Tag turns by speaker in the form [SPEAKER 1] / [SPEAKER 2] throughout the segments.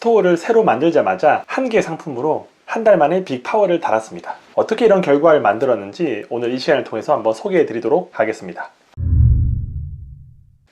[SPEAKER 1] 스토어를 새로 만들자마자 한 개 상품으로 한 달 만에 빅파워를 달았습니다. 어떻게 이런 결과를 만들었는지 오늘 이 시간을 통해서 한번 소개해 드리도록 하겠습니다.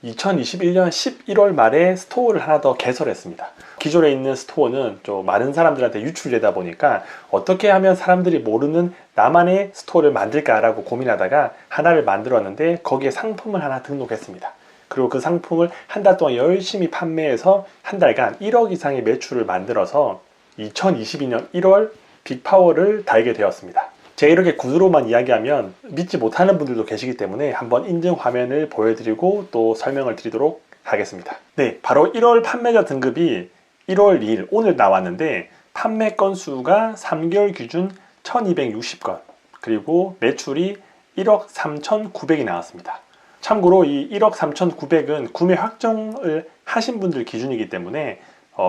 [SPEAKER 1] 2021년 11월 말에 스토어를 하나 더 개설했습니다. 기존에 있는 스토어는 좀 많은 사람들한테 유출되다 보니까 어떻게 하면 사람들이 모르는 나만의 스토어를 만들까라고 고민하다가 하나를 만들었는데 거기에 상품을 하나 등록했습니다. 그리고 그 상품을 한 달 동안 열심히 판매해서 한 달간 1억 이상의 매출을 만들어서 2022년 1월 빅파워를 달게 되었습니다. 제가 이렇게 구두로만 이야기하면 믿지 못하는 분들도 계시기 때문에 한번 인증 화면을 보여드리고 또 설명을 드리도록 하겠습니다. 네, 바로 1월 판매자 등급이 1월 2일 오늘 나왔는데 판매 건수가 3개월 기준 1260건, 그리고 매출이 1억 3,900이 나왔습니다. 참고로 이 1억 3,900은 구매 확정을 하신 분들 기준이기 때문에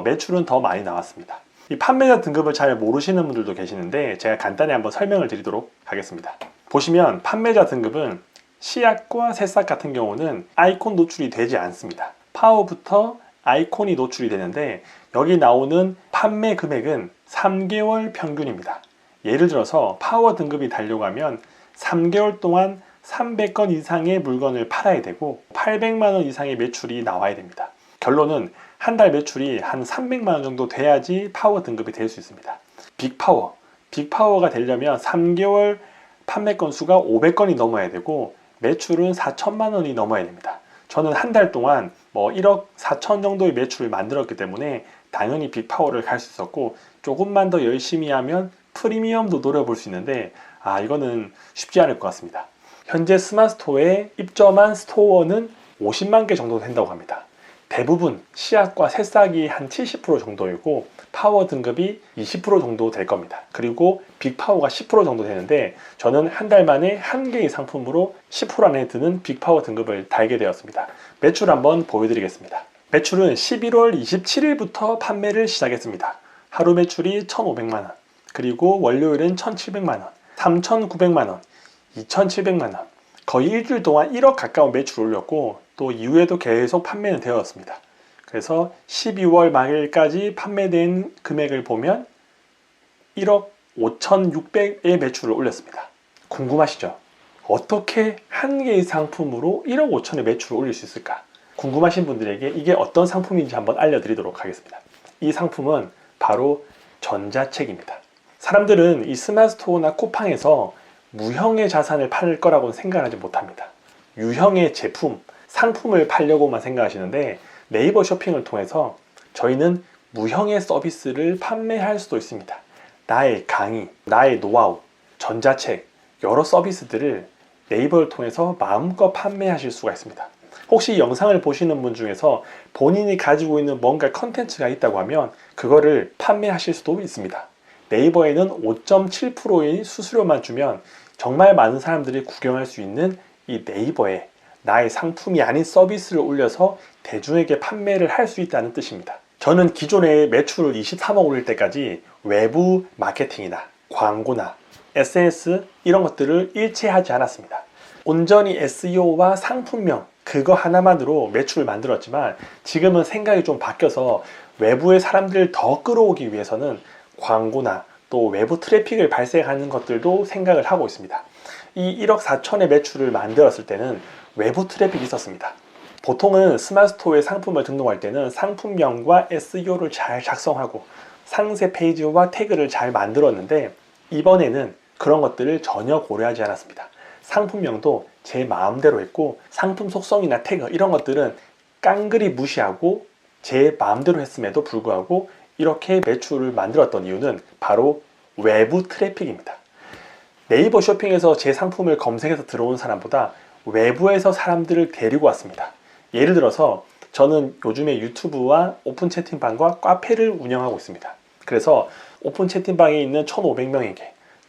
[SPEAKER 1] 매출은 더 많이 나왔습니다. 이 판매자 등급을 잘 모르시는 분들도 계시는데 제가 간단히 한번 설명을 드리도록 하겠습니다. 보시면 판매자 등급은 씨앗과 새싹 같은 경우는 아이콘 노출이 되지 않습니다. 파워부터 아이콘이 노출이 되는데 여기 나오는 판매 금액은 3개월 평균입니다. 예를 들어서 파워 등급이 달려고 하면 3개월 동안 300건 이상의 물건을 팔아야 되고 800만원 이상의 매출이 나와야 됩니다. 결론은 한 달 매출이 한 300만원 정도 돼야지 파워 등급이 될 수 있습니다. 빅파워가 되려면 3개월 판매 건수가 500건이 넘어야 되고 매출은 4천만원이 넘어야 됩니다. 저는 한 달 동안 1억 4천 정도의 매출을 만들었기 때문에 당연히 빅파워를 갈 수 있었고, 조금만 더 열심히 하면 프리미엄도 노려볼 수 있는데 이거는 쉽지 않을 것 같습니다. 현재 스마트스토어에 입점한 스토어는 50만 개 정도 된다고 합니다. 대부분 씨앗과 새싹이 한 70% 정도이고 파워 등급이 20% 정도 될 겁니다. 그리고 빅파워가 10% 정도 되는데 저는 한 달 만에 한 개의 상품으로 10% 안에 드는 빅파워 등급을 달게 되었습니다. 매출 한번 보여드리겠습니다. 매출은 11월 27일부터 판매를 시작했습니다. 하루 매출이 1,500만원, 그리고 월요일은 1,700만원, 3,900만원, 2,700만원, 거의 일주일 동안 1억 가까운 매출을 올렸고 또 이후에도 계속 판매는 되었습니다. 그래서 12월 말일까지 판매된 금액을 보면 1억 5,600의 매출을 올렸습니다. 궁금하시죠? 어떻게 한 개의 상품으로 1억 5천의 매출을 올릴 수 있을까? 궁금하신 분들에게 이게 어떤 상품인지 한번 알려드리도록 하겠습니다. 이 상품은 바로 전자책입니다. 사람들은 이 스마트스토어나 쿠팡에서 무형의 자산을 팔 거라고는 생각하지 못합니다. 유형의 제품, 상품을 팔려고만 생각하시는데 네이버 쇼핑을 통해서 저희는 무형의 서비스를 판매할 수도 있습니다. 나의 강의, 나의 노하우, 전자책, 여러 서비스들을 네이버를 통해서 마음껏 판매하실 수가 있습니다. 혹시 영상을 보시는 분 중에서 본인이 가지고 있는 뭔가 컨텐츠가 있다고 하면 그거를 판매하실 수도 있습니다. 네이버에는 5.7%의 수수료만 주면 정말 많은 사람들이 구경할 수 있는 이 네이버에 나의 상품이 아닌 서비스를 올려서 대중에게 판매를 할 수 있다는 뜻입니다. 저는 기존에 매출을 23억 올릴 때까지 외부 마케팅이나 광고나 SNS 이런 것들을 일체하지 않았습니다. 온전히 SEO와 상품명 그거 하나만으로 매출을 만들었지만 지금은 생각이 좀 바뀌어서 외부의 사람들을 더 끌어오기 위해서는 광고나 또 외부 트래픽을 발생하는 것들도 생각을 하고 있습니다. 이 1억 4천의 매출을 만들었을 때는 외부 트래픽이 있었습니다. 보통은 스마트스토어에 상품을 등록할 때는 상품명과 SEO를 잘 작성하고 상세 페이지와 태그를 잘 만들었는데 이번에는 그런 것들을 전혀 고려하지 않았습니다. 상품명도 제 마음대로 했고 상품 속성이나 태그 이런 것들은 깡그리 무시하고 제 마음대로 했음에도 불구하고 이렇게 매출을 만들었던 이유는 바로 외부 트래픽입니다. 네이버 쇼핑에서 제 상품을 검색해서 들어온 사람보다 외부에서 사람들을 데리고 왔습니다. 예를 들어서 저는 요즘에 유튜브와 오픈 채팅방과 카페를 운영하고 있습니다. 그래서 오픈 채팅방에 있는 1,500명에게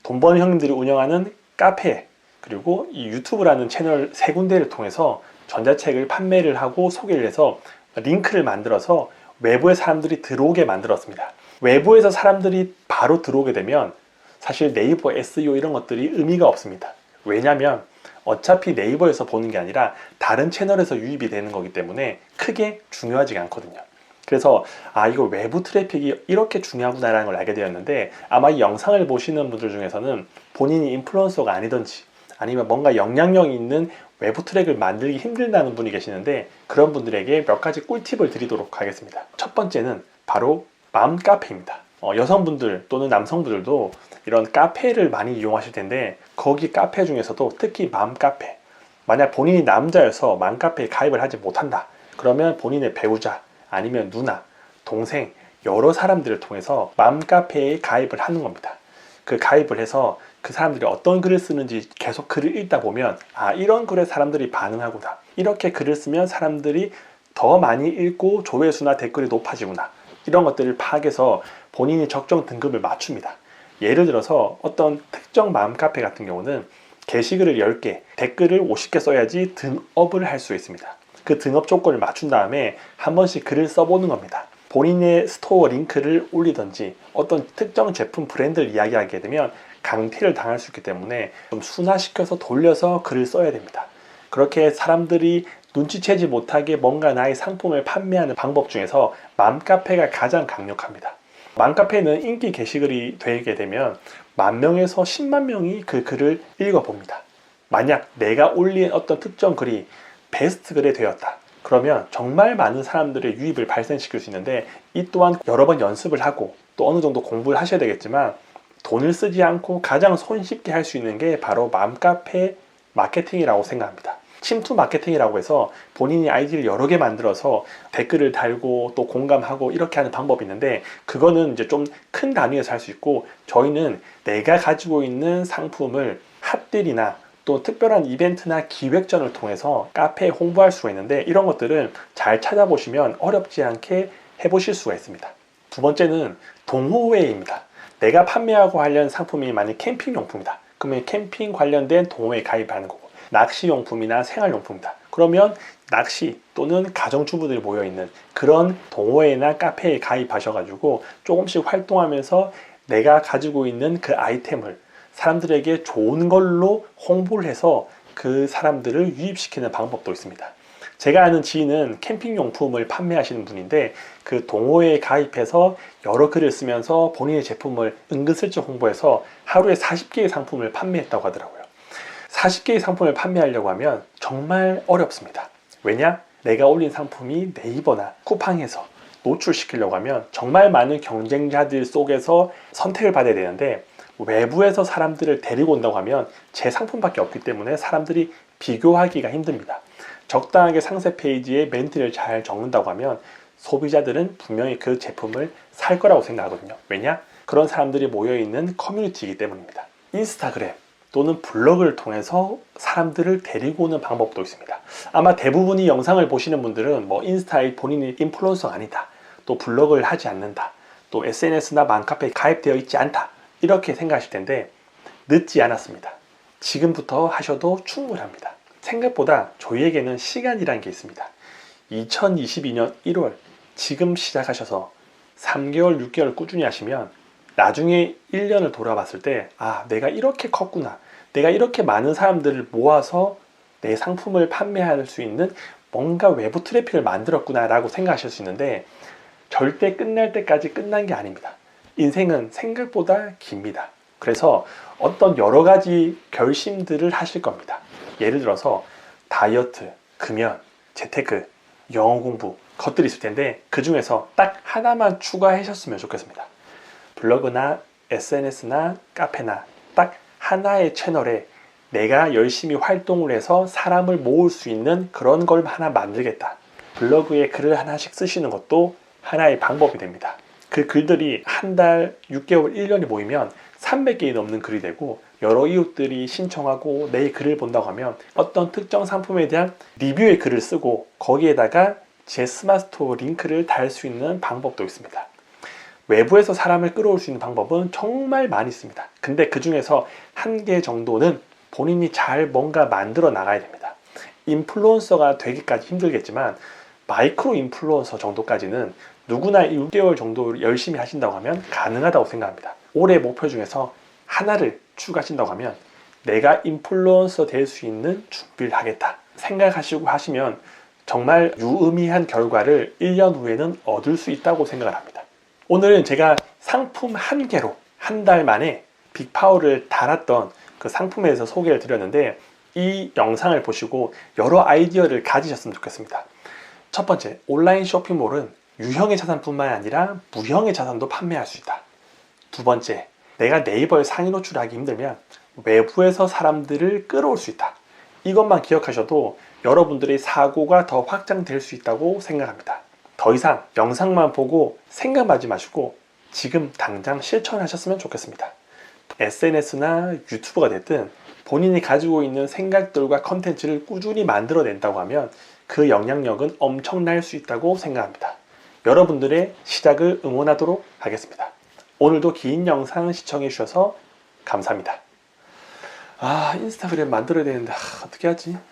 [SPEAKER 1] 돈 버는 형님들이 운영하는 카페 그리고 이 유튜브라는 채널 세 군데를 통해서 전자책을 판매를 하고 소개를 해서 링크를 만들어서 외부의 사람들이 들어오게 만들었습니다. 외부에서 사람들이 바로 들어오게 되면 사실 네이버 SEO 이런 것들이 의미가 없습니다. 왜냐하면 어차피 네이버에서 보는 게 아니라 다른 채널에서 유입이 되는 거기 때문에 크게 중요하지가 않거든요. 그래서 이거 외부 트래픽이 이렇게 중요하구나라는 걸 알게 되었는데, 아마 이 영상을 보시는 분들 중에서는 본인이 인플루언서가 아니든지 아니면 뭔가 영향력 있는 외부 트랙을 만들기 힘들다는 분이 계시는데, 그런 분들에게 몇 가지 꿀팁을 드리도록 하겠습니다. 첫 번째는 바로 맘카페입니다. 여성분들 또는 남성분들도 이런 카페를 많이 이용하실 텐데, 거기 카페 중에서도 특히 맘카페, 만약 본인이 남자여서 맘카페에 가입을 하지 못한다 그러면 본인의 배우자 아니면 누나, 동생, 여러 사람들을 통해서 맘카페에 가입을 하는 겁니다. 그 가입을 해서 그 사람들이 어떤 글을 쓰는지 계속 글을 읽다 보면, 이런 글에 사람들이 반응하구나, 이렇게 글을 쓰면 사람들이 더 많이 읽고 조회수나 댓글이 높아지구나, 이런 것들을 파악해서 본인이 적정 등급을 맞춥니다. 예를 들어서 어떤 특정 맘카페 같은 경우는 게시글을 10개, 댓글을 50개 써야지 등업을 할 수 있습니다. 그 등업 조건을 맞춘 다음에 한 번씩 글을 써보는 겁니다. 본인의 스토어 링크를 올리든지 어떤 특정 제품 브랜드를 이야기하게 되면 강퇴를 당할 수 있기 때문에 좀 순화시켜서 돌려서 글을 써야 됩니다. 그렇게 사람들이 눈치채지 못하게 뭔가 나의 상품을 판매하는 방법 중에서 맘카페가 가장 강력합니다. 맘카페는 인기 게시글이 되게 되면 10,000명에서 10만 명이 그 글을 읽어봅니다. 만약 내가 올린 어떤 특정 글이 베스트 글이 되었다 그러면 정말 많은 사람들의 유입을 발생시킬 수 있는데, 이 또한 여러 번 연습을 하고 또 어느 정도 공부를 하셔야 되겠지만, 돈을 쓰지 않고 가장 손쉽게 할 수 있는 게 바로 맘카페 마케팅이라고 생각합니다. 침투 마케팅이라고 해서 본인이 아이디를 여러 개 만들어서 댓글을 달고 또 공감하고 이렇게 하는 방법이 있는데, 그거는 이제 좀 큰 단위에서 할 수 있고, 저희는 내가 가지고 있는 상품을 핫딜이나 또 특별한 이벤트나 기획전을 통해서 카페에 홍보할 수가 있는데, 이런 것들은 잘 찾아보시면 어렵지 않게 해보실 수가 있습니다. 두 번째는 동호회입니다. 내가 판매하고 관련 상품이 만약 캠핑용품이다 그러면 캠핑 관련된 동호회에 가입하는 거고, 낚시용품이나 생활용품이다 그러면 낚시 또는 가정주부들이 모여있는 그런 동호회나 카페에 가입하셔가지고 조금씩 활동하면서 내가 가지고 있는 그 아이템을 사람들에게 좋은 걸로 홍보를 해서 그 사람들을 유입시키는 방법도 있습니다. 제가 아는 지인은 캠핑용품을 판매하시는 분인데, 그 동호회에 가입해서 여러 글을 쓰면서 본인의 제품을 은근슬쩍 홍보해서 하루에 40개의 상품을 판매했다고 하더라고요. 40개의 상품을 판매하려고 하면 정말 어렵습니다. 왜냐? 내가 올린 상품이 네이버나 쿠팡에서 노출시키려고 하면 정말 많은 경쟁자들 속에서 선택을 받아야 되는데, 외부에서 사람들을 데리고 온다고 하면 제 상품밖에 없기 때문에 사람들이 비교하기가 힘듭니다. 적당하게 상세 페이지에 멘트를 잘 적는다고 하면 소비자들은 분명히 그 제품을 살 거라고 생각하거든요. 왜냐? 그런 사람들이 모여있는 커뮤니티이기 때문입니다. 인스타그램 또는 블로그를 통해서 사람들을 데리고 오는 방법도 있습니다. 아마 대부분이 영상을 보시는 분들은 인스타에 본인이 인플루언서가 아니다, 또 블로그를 하지 않는다, 또 SNS나 맘카페에 가입되어 있지 않다, 이렇게 생각하실 텐데 늦지 않았습니다. 지금부터 하셔도 충분합니다. 생각보다 저희에게는 시간이라는 게 있습니다. 2022년 1월 지금 시작하셔서 3개월, 6개월 꾸준히 하시면 나중에 1년을 돌아봤을 때 내가 이렇게 컸구나, 내가 이렇게 많은 사람들을 모아서 내 상품을 판매할 수 있는 뭔가 외부 트래픽을 만들었구나 라고 생각하실 수 있는데, 절대 끝날 때까지 끝난 게 아닙니다. 인생은 생각보다 깁니다. 그래서 어떤 여러 가지 결심들을 하실 겁니다. 예를 들어서 다이어트, 금연, 재테크, 영어 공부 것들이 있을 텐데, 그 중에서 딱 하나만 추가하셨으면 좋겠습니다. 블로그나 SNS나 카페나 딱 하나의 채널에 내가 열심히 활동을 해서 사람을 모을 수 있는 그런 걸 하나 만들겠다. 블로그에 글을 하나씩 쓰시는 것도 하나의 방법이 됩니다. 그 글들이 한 달, 6개월, 1년이 모이면 300개이 넘는 글이 되고, 여러 이웃들이 신청하고 내 글을 본다고 하면 어떤 특정 상품에 대한 리뷰의 글을 쓰고 거기에다가 제 스마트 스토어 링크를 달 수 있는 방법도 있습니다. 외부에서 사람을 끌어올 수 있는 방법은 정말 많이 있습니다. 근데 그 중에서 한 개 정도는 본인이 잘 뭔가 만들어 나가야 됩니다. 인플루언서가 되기까지 힘들겠지만 마이크로 인플루언서 정도까지는 누구나 6개월 정도 열심히 하신다고 하면 가능하다고 생각합니다. 올해 목표 중에서 하나를 추가하신다고 하면 내가 인플루언서 될 수 있는 준비를 하겠다 생각하시고 하시면 정말 유의미한 결과를 1년 후에는 얻을 수 있다고 생각을 합니다. 오늘은 제가 상품 한 개로 한 달 만에 빅파워를 달았던 그 상품에 대해서 소개를 드렸는데, 이 영상을 보시고 여러 아이디어를 가지셨으면 좋겠습니다. 첫 번째, 온라인 쇼핑몰은 유형의 자산뿐만 아니라 무형의 자산도 판매할 수 있다. 두 번째, 내가 네이버에 상위 노출하기 힘들면 외부에서 사람들을 끌어올 수 있다. 이것만 기억하셔도 여러분들의 사고가 더 확장될 수 있다고 생각합니다. 더 이상 영상만 보고 생각하지 마시고 지금 당장 실천하셨으면 좋겠습니다. SNS나 유튜브가 됐든 본인이 가지고 있는 생각들과 컨텐츠를 꾸준히 만들어낸다고 하면 그 영향력은 엄청날 수 있다고 생각합니다. 여러분들의 시작을 응원하도록 하겠습니다. 오늘도 긴 영상 시청해 주셔서 감사합니다. 인스타그램 만들어야 되는데 어떻게 하지?